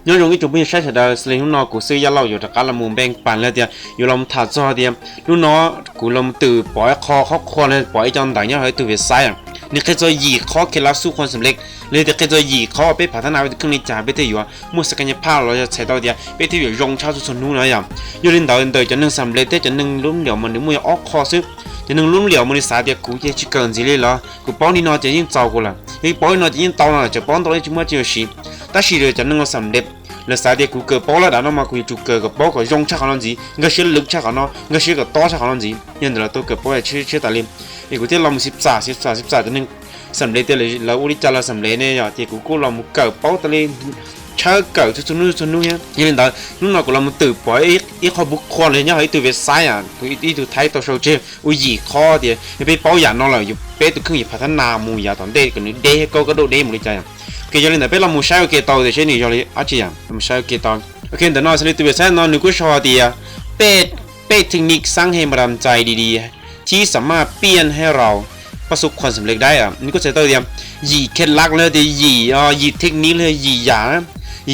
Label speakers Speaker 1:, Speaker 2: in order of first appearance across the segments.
Speaker 1: nhớ dùng cái chụp hình sai thật là lúc nó cũngซื้อยาเหล้าอยู่แต่การละมุมแบ่งปันแล้วเดียวอยู่ลำถาจอเดียวlúc nó cũngลำตื่นปล่อยคอเลยปล่อยจอนต่างเนี่ยให้ตื่นไปซ้ายนี่แค่จะยีข้อเคล็ดลับสู้คนสำเร็จเลยแต่แค่จะยีข้อไปพัฒนาไปถึงในจ่าไปที่อยู่มั่วสักอย่างพลาดเราจะใช้ตัวเดียวไปที่อยู่รงชาสุดนู้นเลยอยู่เล่นดาวเดินจะนึ่งสำเร็จแต่จะนึ่งล้มเหลี่ยมมันนึกมั่วออกคอซึจะนึ่งล้มเหลี่ยมมันในสายเดียวกูจะชิเกินสิเลยเหรอกูป้อนนี่นอจะยิ่งเจ้ากูละยิ่งป้อนนอจะยิ่งโตละจะป้อนตัวนี้จะมั่วจะสิแต่สิเลยจะนึ่งเราสำเร็จแล้วสายเดียวกูเกิดป้อนแล้วด่าน้องมากูจะเกิดกับป้อนกับรงชาขนาดนี้ก็เชื่อลึกชาขนาดก็เชื่อกับต่อชาขนาดนี้ยันเดี๋ยวตัวเกิดป้อนเชื่อตาลิมไอ้กูที่เราสิบสามจะนึ่งสำเร็จเลยเราอุลิจาเราสำเร็จเนี่ยที่กูเรามุกเกิดป้อนตะลิเชื่อเกิดชุดนู้นเนี่ยยันเดี๋ยวนู้นเรากูเรามุตื่นปล่อยอีข้อบุคคลเลยเนี่ยให้ตื่นไปซ้ายตัวอีตัวไทยตัวโซเชียลอุ้ยยี่ข้อเดียวไปป้อนอย่างน้องเราอยู่เป๊ะตัวขึ้นอยู่พัฒนามูยาตอนเด็กกันนี่เด็กก็โดดเด็กมุลิจาcái giờ này bây giờ muốn sao cái tàu thì sẽ nhiều rồi à chị à muốn sao cái tàu ok để nói sẽ từ sau nó nếu có sao thìเป็ดเทคนิคสร้างให้มาดามใจดีๆที่สามารถเปลี่ยนให้เราประสบความสำเร็จได้นี่ก็จะตัวเดียวยีเคล็ดลับเลยที่ยีเทคนิคเลยยี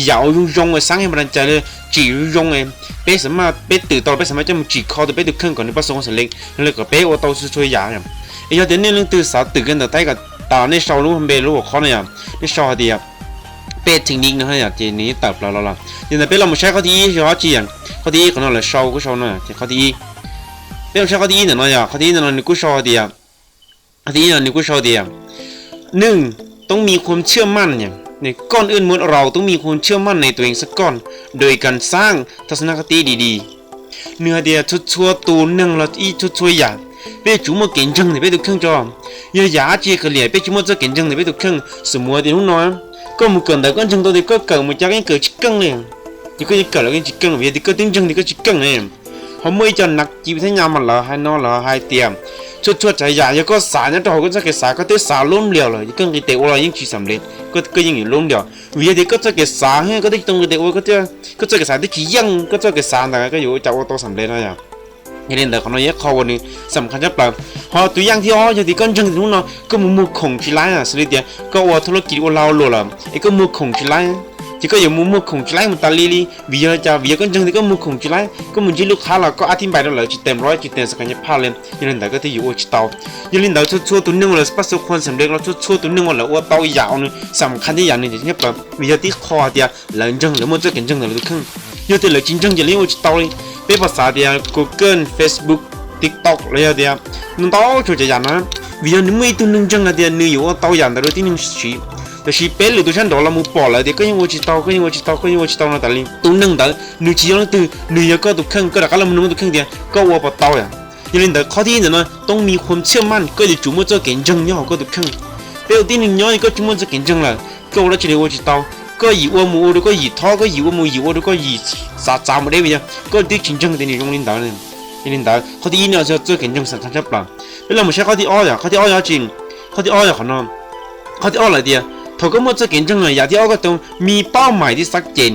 Speaker 1: ยาวยุ่งเลยสร้างให้มาดามใจเลยจียุ่งเลยเป็ดสามารถเป็ดตื่นต่อเป็ดสามารถจะมาจีคอตัวเป็ดตื่นขึ้นก่อนในประสบความสำเร็จแล้วก็เป็ดว่าตัวช่วยยาไอ้ยอดเด่นนี่เรื่องตื่นสาวตื่นกันแต่ใต้กับตาในชาวรู้ทำเบรู้หัวข้อเนี่ยในชาวเดียเป็ดเทคนิคนะฮะอย่างเจนี้ตัดเราอย่างแต่เป็ดเราไม่ใช้ข้อที่ใช้ข้อจีข้อที่ของเราเลยชาวก็ชาวหน่อยข้อที่เป็ดใช้ข้อที่หนึ่งหน่อยข้อที่หนึ่งเราหนึ่งก็ชาวเดียข้อที่หนึ่งก็ชาวเดียหนึ่งต้องมีความเชื่อมั่นเนี่ยในก้อนอื่นเหมือนเราต้องมีความเชื่อมั่นในตัวเองสักก้อนโดยการสร้างทัศนคติดีๆเนื้อเดียชุดชัวตัวหนึ่งเราอีชุดชัวอย่างเป็ดจุ่มเก่งจังเนี่ยเป็ดตัวเครื่องจอยาเจี๊ยก็เหลี่ยเป็ดจุ่มจะเก่งจังเนี่ยเป็ดตัวเครื่องสมัวเดี๋ยวน้อยก็มันเกิดแต่ก็จังตัวเดียวก็เกิดมันจากเกิดชิคกังเลยนี่ก็เกิดแล้วก็ชิคกังเวียดีก็ตึงจังนี่ก็ชิคกังเลยเขาไม่จะนักจีบทั้งยามมันละให้นอนละให้เตรียมชุดใจยาแล้วก็สารเนี่ยเราก็จะเกิดสารก็เตะสารล้มเหลวเลยก็เตะว่าเรายิ่งชีสำเร็จก็ยิ่งอยู่ล้มเหลวเวียดีก็จะเกิดสารให้ก็ได้ตรงเตะว่าก็จะเกิดสารที่ขี้ยังก็จะเกิดสารแต่ก็อยู่จากว่าตัวสำเร็จนะอย่างอย่างนี้แต่ของเราเนี่ยเขาวันนี้สำคัญจะเปล่าพอตัวอย่างที่อย่างที่ก้อนจังที่นู้นเนาะก็มือคงชิไลสุดเดียวก็ว่าธุรกิจว่าเราหล่อละไอ้ก็มือคงชิไลที่ก็อย่างมือคงชิไลมันตาลีวิยก้อนจังที่ก็มือคงชิไลก็มันจีลูกค้าเราก็อธิบายเราเลยจิตเต็มร้อยจิตเต็มสักอย่างพาเลยอย่างนี้แต่ก็ที่อยู่จิตเตาอย่างนี้แต่ชั่วตัวนึงว่าประสบความสำเร็จเราชั่วตัวนึงว่าเราว่าเตายาวนึงสำคัญที่อย่างนึงที่แบบวิยที่คอเดียวหลังจังหรือมันจะเก่งจังหรือขึ้นอย่างที่เราจริงจังจะเลี้ยงจิตเตาเลยเป็นภาษาเดียว Google Facebook TikTok เลยเดียวน้องเต้าช่วยจะยันนะวิธีนี้ไม่ตัวนึงจังนะเดียวนี่อยู่ว่าเต้ายันแต่เราที่นึงชีแต่ชีเป็นหรือตัวฉันโดนเรามุปอเลยเดียวก็ยังว่าจิตเต้านะแต่ลิตัวนึงแต่นึกชียังตัวนึกยังก็ตัวเครื่องก็แต่ก็เราไม่รู้ตัวเครื่องเดียวก็ว่าปะเต้าอย่างอย่างนี้แต่ข้อที่หนึ่งนะต้องมีความเชื่อมั่นก็จะจุ่มจะเก่งจังเนี่ยก็ตัวเครื่องเป็นที่หนึ่งเนี่ยก็จุ่มจะเก่งจังเลยก็เราจะเรียกว่าจิตเต้าก็以我母的，个以他个以我母以我的个以啥么的不呀？个对竞争的你用领导呢？领导，เขาที่เนี่ยจะ竞争สำคัญจะเปล่าเวลาไม่ใช่เขาที่อ้อยเขาที่อ้อยจริงเขาที่อ้อยขนาดเขาที่อ้อยอะไรเดียวเขาก็มั่วจะ竞争เลยอย่างที่อ้อยก็ต้องมีเป้าหมายที่ชัดเจน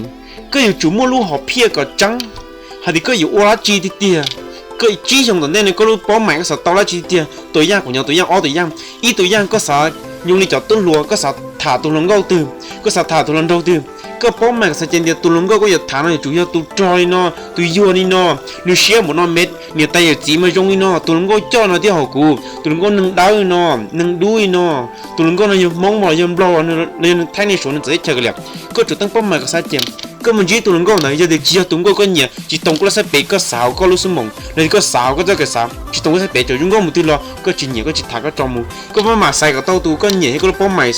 Speaker 1: ก็อยู่จุ่มมั่วรู้หอบเพี้ยก็จังหาที่ก็อยู่ว่าจีที่เดียวก็จีชงตอนนี้ก็รู้เป้าหมายก็สัตว์ตัวละจีเดียวตัวอย่างของอย่างตัวอย่างอ้อตัวอย่างอีตัวอย่างก็สัตว์用嚟就ต้นลัวก็สัตว์ถาตัวลงก็ตื่นก็สัตว์ถาตัวลงเราตื่นก็ป้อมแม่ก็สัจเจนเดียวตัวลงก็อย่าถานะจุยตัวจอยเนาะตัวยัวนี่เนาะนี่เชี่ยหมดเนาะเม็ดเนี่ยแต่อย่าจีมาจงนี่เนาะตัวลงก็จ้อเนาะที่หอกูตัวลงก็นึ่งดาวเนาะนึ่งดุยเนาะตัวลงก็เนี่ยมองมองยังบล้อเนี่ยแท่นี่ส่วนนั้นจะเฉลี่ยก็จุดตั้งป้อมแม่ก็สัจเจนก็มันจีตัวลงก็ไหนจะเด็กจีตัวลงก็เนี่ยจีตรงก็สักเป๊กก็สาวก็รู้สมองเลยก็สาวก็จะเกิดสาวจีตรงก็สักเป๊กจะยุ่งก็มุดที่รอก็จีเนี่ยก็จีถาก็จอมูก็มาใส่กับเต้าตัวก็เนี่ยให้ก็ป้อมใหม่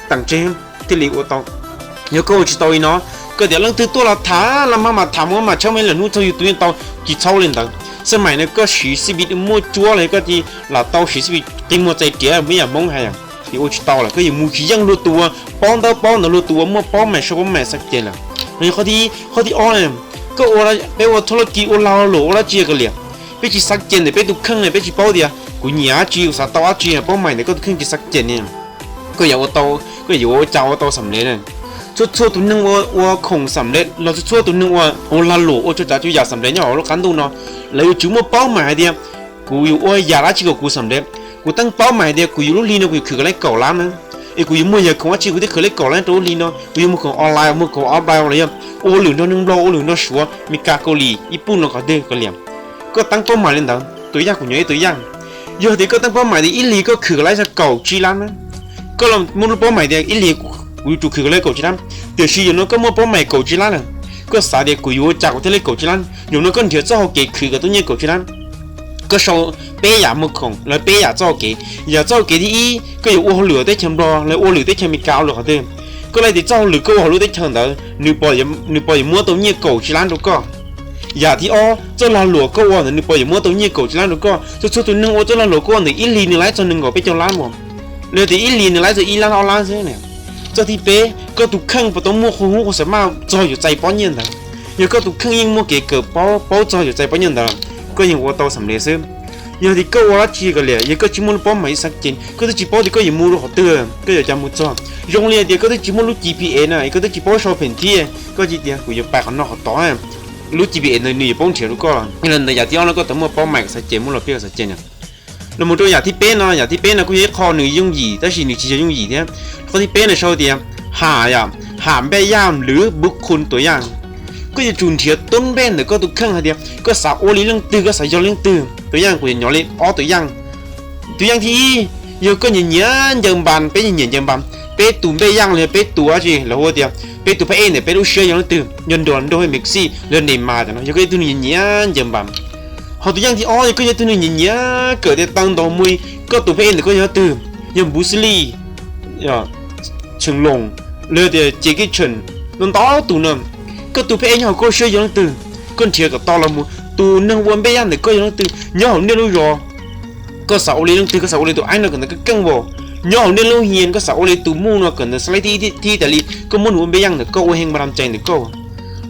Speaker 1: ต่างเจมที่หลีกว่าเต้าเนี่ยก็จีตัวอีเนาะก็เดี๋ยวเรื่องตัวเราถาเรามาถามว่ามาเช่าไม่เหลือนู้นเท่าอยู่ตัวนี้เต้าจีเช่าเลยต่างสมัยนั้นก็สีสิบิดมั่วจั่วเลยก็จีเราเต้าสีสิบิดจริงมั่วใจเก๋ไม่อยากมองให้อย่างที่โอจีเต้าเลยก็อย่างมูขี้ยังรู้ตัวป้อนเต้าป้อนรู้ตัวมั่วป้อนแม่ชอบป้อนแม่สักเจนละนี่เขาที่อ้อเนี่ยก็โอละไปว่าธุรกิจโอลาโหลโอละเจียกันเลยไปจีสักเจนเนี่ยไปดูเครื่องเนี่ยไปจีเป้าเดียกูหนีอาจีสัตว์ตัวอาจีป้อนใหม่เนี่ยก็เครื่องจีสักเจนเนี่ยก็อย่าว่าโตก็อย่าว่าเจ้าโตสำเร็จเลยชั่วตัวนึงว่าคงสำเร็จเราจะชั่วตัวนึงว่าโอลาโหลโอจะจะอยากสำเร็จเนี่ยเรากันดูเนาะแล้วจุ่มเป้าหมายเดียกูอยู่ว่าอยากละจีกับกูสำเร็จกูตั้งเป้าหมายเดียกูอยู่รุ่นลีนกูคืออะไรเก่าล้านนะ ไอ้กูยังมั่วอย่างของว่าชีกูที่เคยเล่นก่อนแล้วตัวลีเนาะกูยังมั่วของออนไลน์มั่วของออฟไลน์อะไรอย่างโอ้หรือน้องนึงรอโอ้หรือน้องชัวมีกาเกาหลีญี่ปุ่นเราก็เด้ก็เหลี่ยมก็ตั้งเป้าหมายเล่นเด้อตัวอย่างกูยังไอ้ตัวอย่างเยอะที่ก็ตั้งเป้าหมายที่อิลีก็คืออะไรจะเก่าจีรันนะก็เรามุ่งเป้าหมายเดียวอิลีกูจู่คืออะไรเก่าจีรันเดี๋ยวชีอย่างน้อยก็มั่วเป้าหมายเก่าจีรันเลยก็สาเดียกูอยู่จากที่เล่นเก่าจีรันอย่างน้อยก็เดี๋ยวเจ้าเก๋คือกับตัวเนี้ยเก่าจีรันก็ชาวเปียมุขของแล้วเปียเจ้าเก๋อย่าเจ้าเก๋ที่อีก็อยู่โอ้เหลือได้เชมรอแล้วโอ้เหลือได้เชมิกาวหรอกเด้ก็เลยที่เจ้าหรือก็โอ้เหลือได้เชิงเด้อนึกปล่อยมัวตัวเนี้ยเก่าจีรันดูก็อย่าที่อ้อเจ้าลาหลวก็ว่านึกปล่อยมัวตัวเนี้ยเก่าจีรันดูก็ช่วยตัวนึงโอ้เจ้าลาหลวก็ว่านึกอิลีนึงไล่จนนึงก็ไปเจ้าล้านหมดเลยที่อิลีนึงไล่จะอีล้านเอาล้านเสียเนี่ยเจ้าที่เป๊ก็ตุกขังประตูมัวคู่หูสามารถจอยอยู่ใจป้อนเย็นเด้อยังก็ตุกขังยิ่งมัวเก๋เกิดป้อจอยอยู่ใจป้อนเย็นเด้อก็ยังว่าโตสำเร็จซึ有的个我几个嘞，一个节目包没啥劲，个的节目的个也没录好多，个要讲没做，用力的个的节目录 GPA 呢，一个的节目小平替，个几点会有百行那好多啊，录 GPA 呢你也帮钱录个，你人的也地方那个等我包买个啥节目了，别个啥劲呀。那么多也ที่เป็นนะ也ที่เป็นนะกูยังคอหนึ่งยุ่งยี่แต่สิ่งนี้ที่จะยุ่งยี่เนี่ยก็ที่เป็นในโชว์เดียหาอย่างหามแบบย่ามหรือบุคคลตัวอย่างก็จะจุนเทียต้นแบนหรือก็ตุกข้างเดียวก็สาวโอลิเรื่องตื้อก็สายยอเรื่องตื้อตัวอย่างกูยังย้อนเลยอ๋อตัวอย่างที่เยอะก็อย่างเงี้ยยังบันเป็นอย่างเงี้ยยังบันเป็นตุ่มเป็นย่างเลยเป็นตัวจีแล้วว่าเดียวเป็นตัวพระเอกเนี่ยเป็นลูกเชือกยังตื้อยันโดนโดยเม็กซี่เรื่องเนมาแต่เนาะยังก็ตัวนี้อย่างเงี้ยยังบันhọตัวอย่างที่อ๋อก็ยังตัวนี้อย่างเงี้ยเกิดได้ตั้งตัวมวยก็ตัวพระเอกเนี่ยก็ยังตื้อยังบูสลีเฉิงหลงเรือเดียวเจกี้เฉินโดนต่อตัวนึงก็ตัวเพลงเขาก็เชื่อยังตื่นก็เทียกับตอละมูตัวนึงวันไปยังเด็กก็ยังตื่นย้อนเนี่ยรู้รอก็สาวเลยยังตื่นก็สาวเลยตัวไอ้น่ะกันก็กังวลย้อนเนี่ยรู้เฮียนก็สาวเลยตัวมูน่ะกันสไลด์ที่แต่ลีก็มุ่งวันไปยังเด็กก็วันแห่งบารมีใจเด็กก็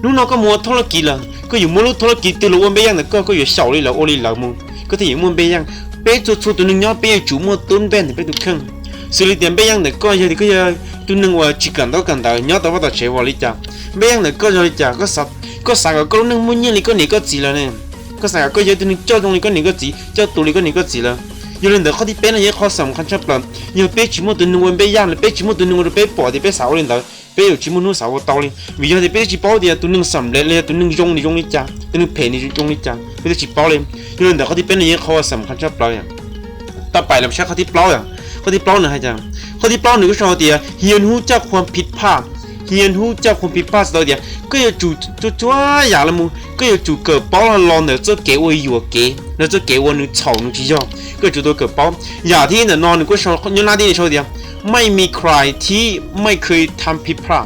Speaker 1: นู้นเราก็มัวทรกีละก็อยู่มัวรู้ทรกีตัววันไปยังเด็กก็อยู่สาวเลยละโอเลยละมูก็ที่อยู่มัวไปยังเป๊ะตัวตัวนึงย้อนเป๊ะจู่มัวต้นแบนเป๊ะตัวข้างสิริเดียนไปยังเด็กก็ยังก็ยังตัวนึงว่าจิกันต้องกันแต่ย้อนแต่ว่าตัวเชวลิจ้าไม่ยังเลยก็จะจ่าก็สักก็นึงมุ่งยิ่งเลยก็หนีก็จีแล้วเนี่ยก็สักก็เยอะตัวนึงเจ้าตรงนี้ก็หนีก็จีเจ้าตัวนี้ก็หนีก็จีแล้ว有人的好的变了也好上看出来，有别起码对你问别样的，别起码对你我的别包的别少领导，别有起码弄少我道理，为了的别去包的都能上来了，都能用的家，都能赔你用的家，别去包的，有人的好的变了也好上看出来呀，ต่อไปเราใช้ข้อที่เปล่าอย่างข้อที่เปล่าหนึ่งให้จังข้อที่เปล่าหนึ่งก็ชอบเดียเฮียนหูจากความผิดพลาดเฮียนหูจากความผิดพลาดตัวเดียก็อย่าจู่จ้าอย่างละมูก็อย่าจู่เกิดเป้าละลอนเดี๋ยวจะเก๋ว่าอยู่เก๋แล้วจะเก๋ว่าหนึ่งเฉาหนึ่งจีจ่อก็จู่ตัวเกิดเป้าอย่าที่เนี่ยนอนหนึ่งก็ชอบย้อนหน้าที่ชอบเดียไม่มีใครที่ไม่เคยทำผิดพลาด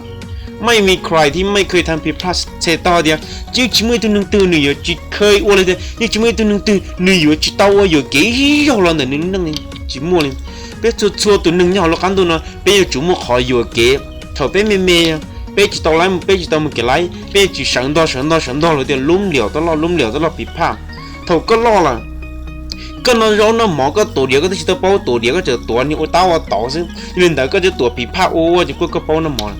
Speaker 1: ไม่มีใครที่ไม่เคยทำผิดพลาดเสียต่อเดียจิ้มมือตัวหนึ่งตื่นหนึ่งอยู่จิ้มเคยว่าเลยเดียจิ้มมือตัวหนึ่งตื่นหนึ่งอยู่จิ้มเต้าว่าอยู่เก๋ยาวละหนึ่งนั่งนี่จิ้มมัวเลยเป็นชัวตัวหนึ่งยาวละกันตัวน่ะเป็นจู่มัวขออยู่เก๋เท่าเป็นเมย์被几刀来，被几刀么给来，被几绳到了点弄了的了比怕，头个老了，跟那肉那毛个多点个都是都包多点个就多你我打我倒是，人家个就多比怕我就个包那毛了，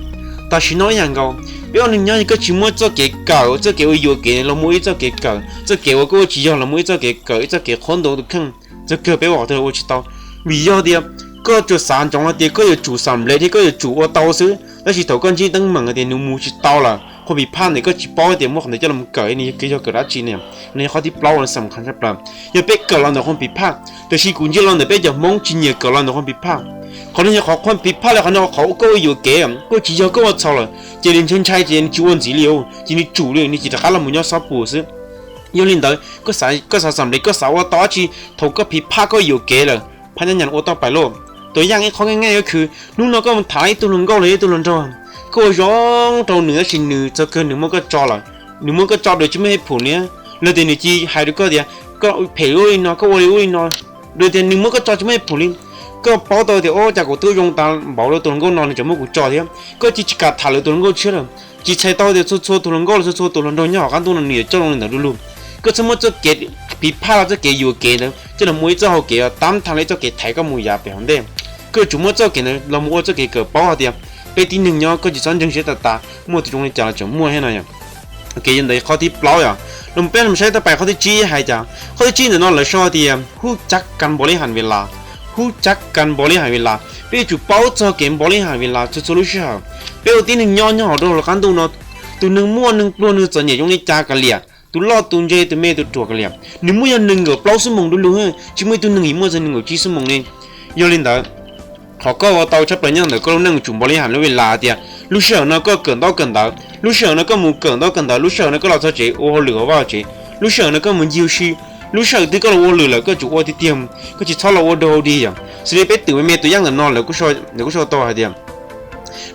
Speaker 1: 但是那样高，不要人家一个期末做给搞，这给我有给了每一做给搞，这给我给我只要了每一做给搞，这给很多都坑，这个别我的我知道，为要的个就三种了的，个有煮三类的，个有煮我倒是。但是头根只等门个的，你木去刀了，或比怕你个去包一点，我可能叫他们改你，给叫给他几年，你好的包了什么看出来？要被割了的话比怕，但是估计了的被叫蒙几年割了的话比怕，可能要好看比怕了，可能好够有给啊，我只要够我操了，今年春菜节你就问资料，今年煮了，你记得哈了没有啥不是？有领导个啥什么的个啥我打起头个比怕个有给了，怕人我到白路。ตัวอย่างเขาง่ายๆก็คือนู่นเราก็มันถ่ายตัวนึงก็เลยตัวนึงจอก็ร้องตัวเหนือชิ้นหนึ่งจะเกินหนึ่งมันก็จอเลยหนึ่งมันก็จอโดยที่ไม่ให้ผลเนี่ยแล้วเดี๋ยวนี้จีหายดูก็เดี๋ยวก็เผยอุ้ยนอก็วันอุ้ยนอโดยเดี๋ยวหนึ่งมันก็จอที่ไม่ให้ผลเลยก็พอตัวเดี๋ยวโอ้จากกูตัวยงตาบอกเลยตัวนึงก็นอนจะไม่กูจอเดี๋ยวก็จีจิกาถ่ายเลยตัวนึงก็เชื่อเลยจีใช้ตัวเดี๋ยวชัวตัวนึงก็เลยชัวตัวนึงโดนย่อกันตัวนึงเนี่ยเจ้าลงเนี่ยดูก็สมมติจะเก็บปีพาเราจะเก็บอยู่เก็บเนี่ยจะเราไม่จะเอาเก็บตามทางเลยจะเก็บไทยก็ไม่อยากไปหันเด้ก็จุ่มมั่วเจ้าเก๋เนี่ยเรามั่วเจ้าเก๋เกิดป้อเดียวไปที่หนึ่งเนาะก็จะสอนจังเสียตามั่วที่ตรงนี้จะจะมั่วให้หน่อยเก๋ยันได้ข้อที่เปล่าอย่างเราเป็นใช้ต่อไปข้อที่จี้ให้จ้าข้อที่จี้เนี่ยนอนเลยชอบเดียวหู้จักกันบริหารเวลาหู คู่จักกันบริหารเวลาเป้จุเป้าจอเกมบริหารเวลาจะรู้ใช่ไหมเป้ตีหนึ่งย่อๆดูกันตัวเนาะตัวหนึ่งมั่วหนึ่งปลัวหนึ่งจะเนี่ยยงในจากัเลียตัวลอดตัวเจตัวเมตัวตัวกันเลียหนึ่งมั่วยังหนึ่งกับเปล่าสมองดูรู้เหรอจิไม่ตัวหนึ่งอีมั่วจะหนึ่งกับจีสมองเนี่ยย้อนเล่นแต่เขาก็ว่าเตาชับเป็นยังเด็กก็นั่งจุ่มบริหารเวลาเดียลูกเสือเนี่ยก็เกินต่อเกินต่อลูกเสือเนี่ยก็มึงเกินต่อเกินต่อลูกเสือเนี่ยก็เราจะเจโอ้เหลือว่าเจลูกเสือเนี่ยก็มึงยิ้วชีลูกเสือที่ก็เราเหลือก็จุว่าที่เตรียมก็จะทอดเราดูดีอย่างสิได้ไปตื่นไปเมตัวยังแต่นอนแล้วก็ช่วยเดี๋ยวก็ช่วยตัวเดียม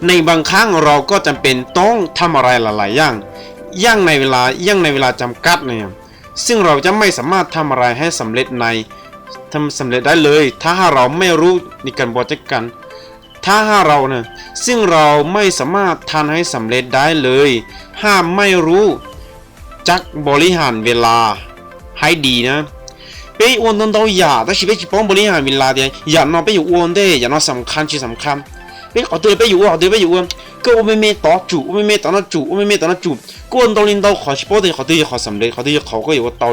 Speaker 1: ในบางครั้งเราก็จำเป็นต้องทำอะไรหลายๆอย่างในเวลาจำกัดเนี่ยซึ่งเราจะไม่สามารถทำอะไรให้สำเร็จได้เลยถ้าเราไม่รู้ในการบริหารจัดการถ้าเราเนี่ยซึ่งเราไม่สามารถทำให้สำเร็จได้เลยห้ามไม่รู้จักบริหารเวลาให้ดีนะไปอ้วนต้องอย่าแต่ชีวิตจีบป้องบริหารเวลาเดียอย่านอนไปอยู่อ้วนได้อย่านอนสำคัญที่สำคัญไปขอตัวไปอยู่อ้วนก็ไม่ต่อจู่ไม่ต่อหน้าจู่ก็อ้วนต้องเล่นต่อขอชีวิตได้ขอตัวขอสำเร็จขอตัวเขาก็อยู่ว่าต่อ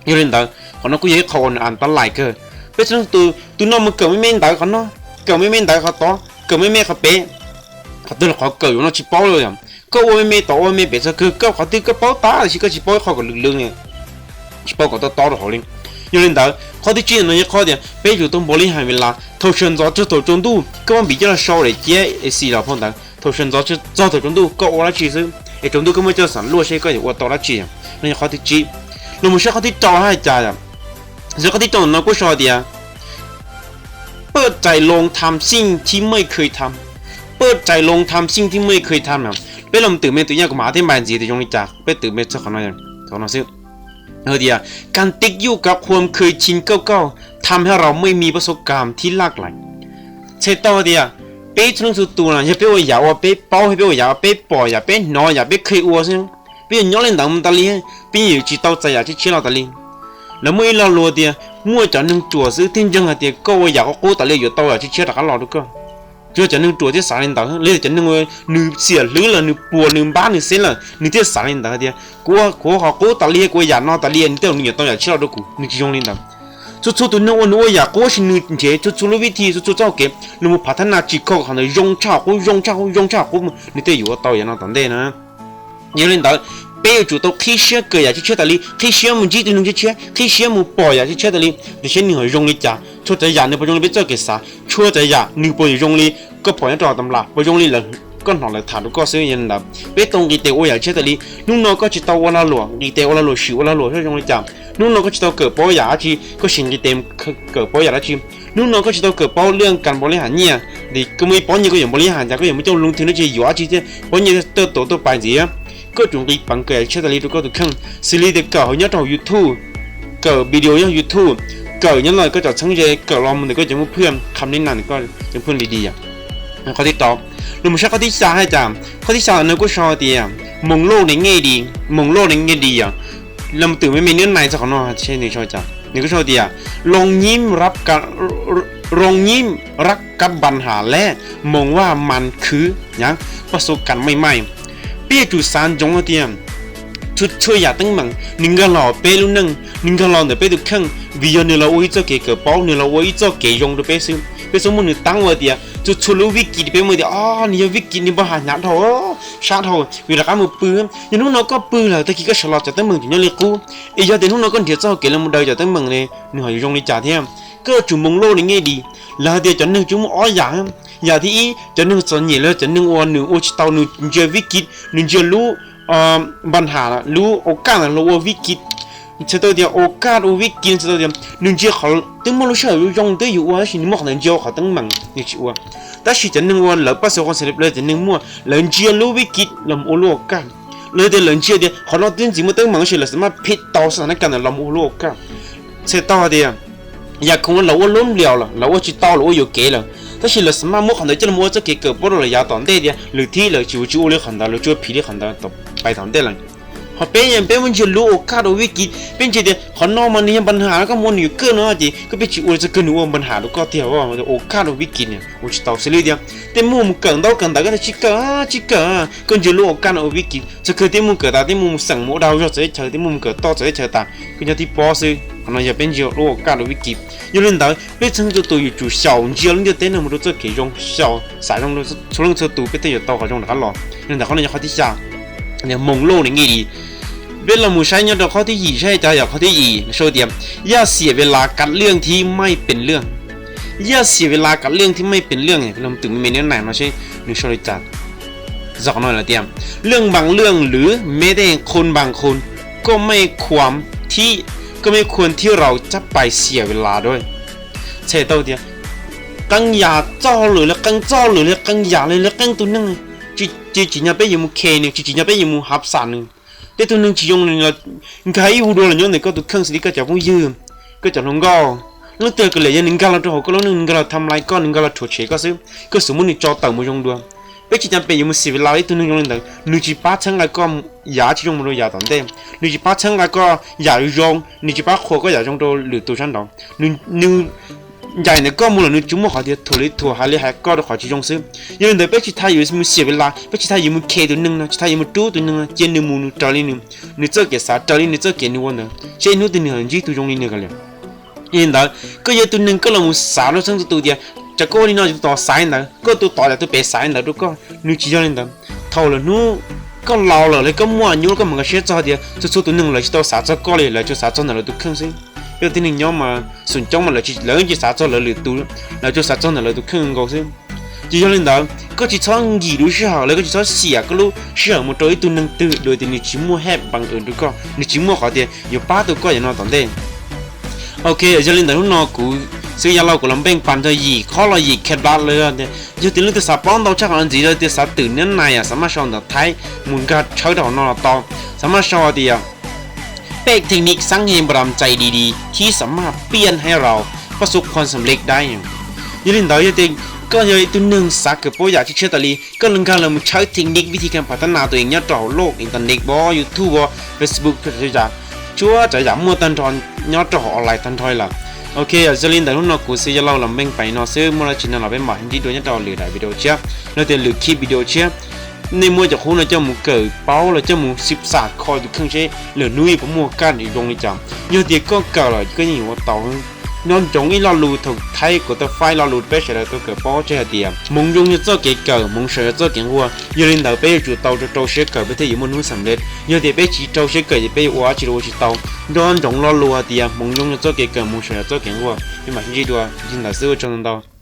Speaker 1: อยู่เล่นต่อขอนักกูยังเขาอ่านตลาดก็ไปฉะนั้นตัวนอนมันเกิดไม่ต่อเขาเนาะเกิดไม่ต่อเขาต่อเกิดไม่เขาเป๊ะขอตัวเขาเกิดอยู่นอกชีวิตป้องเลยก็ไม่ต่อไม่เป๊ะซะคือก็ขอตัวก็ป้องตาชีวิตก็ชีวิตป้องเขาก็ลึกๆเนี่ยชีวิตป้องก็ต่อ好เลย有人道，考的技能也考的，比如当玻璃行业啦，投选择就投中度，跟我比较少的接也是了碰到，投选择就找投中度，搞我来其实，诶中度根本就上落些个我到了接，那考的接，那么说考的找还加呀，这考的找那个少的啊，เปิดใจลงทำสิ่งที่ไม่เคยทำเปิดใจลงทำสิ่งที่ไม่เคยทำนะเป็นลมตื่นเมตัวอย่างก็มาที่บ้านจีแต่ยงนิจากเป็นตื่นเมสักคนนึงคนนั้นสิเดียการติดอยู่กับความเคยชินเก่าๆทำให้เราไม่มีประสบการณ์ที่หลากหลายเช่นต่อเดียเป๊ะทั้งสุดตัวนะอย่าเป๊ะว่าอย่าว่าเป๊ะเป้าให้เป๊ะว่าอย่าเป๊ะปล่อยอย่าเป๊ะน้อยอย่าเป๊ะเคยอวดซิเป๊ะย้อนเล่นต่างมันตะลีเป๊ะอยู่จีเต้าใจอยากที่เชี่ยวเราตะลีแล้วเมื่อเราลัวเดียมั่วจะนึงจั่วซื้อทิ้งจังหวะเดียก็ว่าอยากก็โก้ตะลีอยู่เต้าอยากที่เชี่ยวแต่ก็รอดูก็จะนึงจั่วที่สารเล่นต่างเลยจะนึงว่านึงเสียหรือละนึงปวดนึงบ้านนึงเส้นละนึงที่สารเล่นต่างเดียกูเขาโก้ตะลีกูอยากนอนตะลีนี่เต้านึงอยากเต้าอยากเชี่ยวดูกูนึงที่ยงเล่นต่างจู่ๆตัวนึงว่าอยากกูสินึงเจจู่ๆรู้วิธีจู่ๆเจ้าเก็บนึงพัฒนาจิตเขาขนาดยงชากูนี่เต้อยู่ว่าเต้าอยากนอนต่างเด้นะยังเล่นต่างเป้จู่ตัวขี้เชี่ยเกยอยากที่เชี่ยวตะลีขี้เชี่ยมึงจีตัวนึงที่เชี่ยขี้เชี่ยมึงปล่อยอยากที่เชี่ยวตะลีเดี๋ยวเช่นนึงยงลีจ้าชั่วใจอยากนึงพอยงลีไปเจอเกษาชั่วใจอยากนึงปล่อยยงลีก็ปล่อยให้จอตำราพอยงลีเลยก็หนอนเลยถามก็ซื้อยันดับเป้ตรงกีเตโออยากเชี่ยวตะลีนุ่งนอก็จิตตัวละหลวงกีเตโอละหลวงชิวละหลวงช่วยยงลีจ้านุ่งนอก็จิตตัวเกิดป้ออยากที่ก็ชิงกีเต็มเกิดป้ออยากที่นุ่งนอก็จิตตัวเกิดป้อเรื่องการบริหารเนี่ยดิก็ไม่ป้อเนี่ยก็อย่างบริหารจากก็อย่างไม่เจ้าลงทุนนั่นจะอยู่อาชีพเนี่ยป้อเนี่ยเติบโตตัวไปสิก็จุงกีปังเกิดเชื่อตะลีตัวก็ตัวข้างซีรีส์เด็กเก่าเนี่ยเรายูทูบเกิดวิดีโอเนี่ยยูทูบเกิดเนี่ยเลยก็จะทั้งใจเกิดลองมันก็จะเพื่อนคำนี้นั่นก็จะเพื่อนดีๆอ่ะข้อที่ต่อหนุ่มชายข้อที่สามให้จำข้อที่สามเนี่ยก็ชอบดีอ่ะมงโลกในแง่ดีมงโลกในแง่ดีอ่ะลำตื่นไม่มีเนื้อในสักคนเช่นนี้ชอบจำนี่ก็ชอบดีอ่ะลงยิ้มรับกับปัญหาและมองว่ามันคืออย่างประสบการณ์ใหม่เปี้ยจุดสารจงเตียมชุดช่วยอยากตั้งมั่งนึ่งก็หล่อเป้ลุนึ่งก็หล่อเดี๋ยวเป้ดูข้างวิญญาณเราโอ้ยเจ้าเก๋เป้าเนี่ยเราโอ้ยเจ้าเก๋ยงดูเป้ซึ่งเป้สมมุติตั้งไว้เดียจุดชุลุวิกิเป้เมื่อเดียนี่วิกินี่บ้าหนักเท่าชาเท่าเวลาการมือปืนอย่างนู้นเราก็ปืนเลยแต่กี้ก็ฉลาดจากตั้งมั่งถึงจะเลี้ยกูไอ้ยาเดี๋ยวนู้นเราก็เดี๋ยวเจ้าเก๋แล้วมันเดินจากตั้งมั่งเลยนี่หอยยงในจ่าเทียมก็จุ่มมงโลนี่ไงดีแล้วเดี๋ยวจะนึ่งจุ่มอ้อยอย่างที่จะนึ่งส่วนใหญ่แล้วจะนึ่งวันหนึ่งโอ้ชิตาวหนึ่งเจอวิกิหนึ่งเจอรู้ปัญหาละรู้โอกาสละรู้วิกิเช่นตัวเดียวโอกาสวิกิเช่นตัวเดียวหนึ่งเจอเขาตั้งมั่งรู้เชื่ออยู่ยงได้อยู่ว่าสิ่งนี้มั่งหนึ่งเจอเขาตั้งมั่งนี่ชัวแต่สิ่งจะนึ่งวันแล้วภาษาคนเสร็จเลยจะนึ่งมั่วหนึ่งเจอรู้วิกิลำโอโลกาเลยเดี๋ยวหนึ่งเจอเดียวเขาเราตั้งจริงมันตั้งมั่งเฉยเลยสามารถพิจต่อสถานการณ์ลำโอโลกาเช่นตัวเดียวอยากคงเราว่าล้มเหลวละเราว่าจิตต่อเราว่าอยู่เก๋ละแต่สิ่งเราสามารถมั่วขันได้จะมั่วจะเก๋เกิดปวดเราอยากตอนเดียวหรือที่เราชิวๆเลยขันได้เราช่วยผีเลยขันได้ต่อไปตอนเดียวเลย họ béยังเป็นมันจะรู้โอกาสวิกฤตเป็นเฉยๆเขานอกมันนี่ปัญหาแล้วก็มันอยู่เกินเนาะจีก็เป็นจีอุจะเกินหัวปัญหาแล้วก็เที่ยวว่ามันโอกาสวิกฤตเนี่ยอุจะต่อสิเลยเดียวแต่มุมเกินต่อเกินแต่ก็จะชิกะก็จะรู้โอกาสวิกฤตจะคือที่มุมเกิดตาที่มุมสั่งมุดดาวจะเฉยที่มุมเกิดต่อจะเฉยตาก็จะที่ปอซื้อมันจะเป็นจะรู้โอกาสวิกฤต有领导被称作都有主小只人就等那么多这给用小啥用都是除了车都被这有到好用的了领导可能要好啲下你朦胧的意义เวลามูใช้เนี่ยเราข้อที่ใช่ใจอยากข้อที่โชว์เดียมอย่าเสียเวลากับเรื่องที่ไม่เป็นเรื่องอย่าเสียเวลากับเรื่องที่ไม่เป็นเรื่องเนี่ยเราถึงมีเนื้อหนังมาใช่หนึ่งโชว์จัดสักหน่อยละเดียมเรื่องบางเรื่องหรือแม้แต่คนบางคนก็ไม่ควรที่เราจะไปเสียเวลาด้วยใช่ตัวเดียวกังยาจ้อหรือแล้วกังจ้อหรือแล้วกังยาเลยแล้วกังตัวนึงจีเนี่ยเป็นยังมุเคเนี่ยจีเนี่ยเป็นยังมุฮับสันนึงแต่ตัวนึงจียงเนี่ยใครหูดูแล้วเนี่ยก็ตัวเครื่องสิก็จะพุ่งยืมก็จะลงก็แล้วเตือนกันเลยยังนึงก็เราตัวก็แล้วนึงก็เราทำไรก็นึงก็เราถูกเฉยก็ซื้อก็สมมตินี่จอเต่ามือยงดูเป็นจีเนี่ยเป็นยังมุสิเวลาตัวนึงยงเลยนึกจีป้าทั้งไรก็ยาจียงมันรู้ยาตอนเดิมนึกจีป้าทั้งไรก็ยายงนึกจีป้าขวก็ยายงตัวหรือตัวฉันดองนึกใหญ่เนี่ยก็มูลนิธิจุ่มหัวเดียวถั่วหาเลยหายก็ต้องขอจีจงซื้อยังเดี๋ยวไปจีท้ายอยู่มือเสียเวลาไปจีท้ายอยู่มือเคตัวนึงนะจีท้ายอยู่มือตู้ตัวนึงนะเจนนึงมูนึงจอลินึงนึกเจ้าเกศาจอลินึกเจ้าเกนึกวันนึงเจนุตัวนึงจีตัวจงลินึงกันเลยยังเดี๋ยวก็ยังตัวนึงก็เรามือสาวแล้วทั้งตัวเดียวจะก็นี่น่าจะต่อสายนะก็ตัวต่อจากตัวเป๋สายนะดูก็นึกจีจอลินึงเท่าเลยนู้ก็เราเลยก็มั่วยุ่งก็มันก็เชื่อใจเดียวสุดตัวนึงเลยจะต่อสาวจะก็เลยจะสาวจะนั่นเลยตัวเครื่องซิเรื่องที่หนึ่งย้อมมาส่วนจ้องมาเลยจีเหลือจีสาวจะเหลือหรือตัวแล้วจะสาวจะนั่นเลยตัวเครื่องก็ซิจีจอลินึงก็จีช้อนยีรู้เชื่อแล้วก็จีช้อนเสียก็รู้เชื่อหมดตัวตัวนึงตื่นโดยที่นี่จิมัวแฮบบังเอิญดูก็นี่จิมัวเขาเดียวอยู่ป้าตัวก็อย่างนอนตอนเด่นโอเคจอลินึงนอกูซื้อยาเรากูลำเบ่งปันเธอยีข้อเรายีแค่บ้านเลยเนี่ยอยู่ที่เรื่องที่สาวป้อนเราชักอันจีเลยที่สาวตื่นเนี่ยนายอ่ะสามารถชอนแต่ไทยมุนก็เช่าดอกนอนต่อสามารถชอนเดียวเป็นเทคนิคสร้างเงินบรมใจดีๆที่สามารถเปลี่ยนให้เราประสบความสำเร็จได้อย่างยิ่งเราจริงก็ยังตัวหนึ่งสักกับโปรอยากที่เชื่อตลีก็เรื่องการเราใช้เทคนิควิธีการพัฒนาตัวเองเนี่ยต่อโลกอินเทอร์เน็ตบอยูทูบบอเฟซบุ๊กก็จะช่วยจะอยากมัวตันทอนเนี่ยต่อออนไลน์ตันทอยละโอเคจะลินแต่รุ่นเรากูซื้อจะเล่าลำเบ่งไปเนาะซื้อเมื่อไรชินเราเป็นหมาที่โดนเนี่ยต่อหรือได้วิดีโอเชียแล้วแต่หรือคลิปวิดีโอเชียในมัวจากคนเราจะมูเกิดเป้าเราจะมู13คอยดูเครื่องใช้เหลือนุ้ยผมมัวกันอีกตรงนี้จังยอดเด็กก็เก่าเลยก็ยังว่าต่อนอนจงอีเราลูถูกไทยก็ตัวไฟเราลูไปเฉยตัวเกิดป้อเจ้าเดียมงยงจะเจ้าเก๋เก่ามงเฉยเจ้าเก๋หัวยอดเด็กไปจุดเตาจะโตเชื่อเกิดไปที่อยู่มนุษย์สำเร็จยอดเด็กไปจีโตเชื่อเกิดจะไปว่าจีโรจีเตานอนจงเราลูเดียมงยงจะเจ้าเก๋เก่ามงเฉยเจ้าเก๋หัวที่มาที่จีดัวที่ไหนซื้อจงนั้นเตา